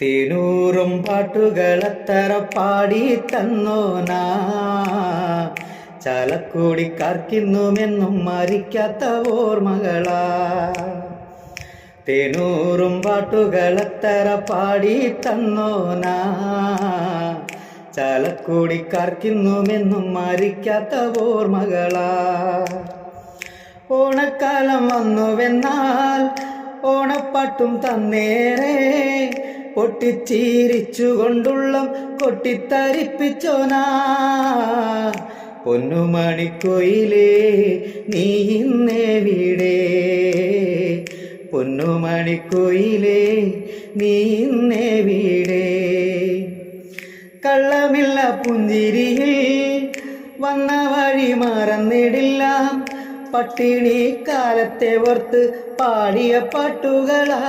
തേനൂറും പാട്ടുകളെത്ര പാടി തന്നോനാ ചാലക്കുടിക്കാർക്കിന്നുമെന്നും മരിക്കാത്ത ഓർമ്മകളാ. തേനൂറും പാട്ടുകളെത്ര പാടി തന്നോനാ ചാലക്കുടിക്കാർക്കിന്നുമെന്നും മരിക്കാത്ത ഓർമ്മകളാ. ഓണക്കാലം വന്നുവെന്നാൽ ഓണപ്പാട്ടും തന്നേരെ പൊട്ടിച്ചീരിച്ചുകൊണ്ടുള്ള കൊട്ടിത്തരിപ്പിച്ചോനാ. പൊന്നുമണിക്കുയിലേ നീ ഇന്നെവിടെ, പൊന്നുമണിക്കുയിലേ നീ ഇന്നെവിടെ. കള്ളമില്ല പുഞ്ചിരിയിൽ വന്ന വഴി മറന്നിടില്ല, പട്ടിണി കാലത്തെ ഓർത്ത് പാടിയ പാട്ടുകളാ.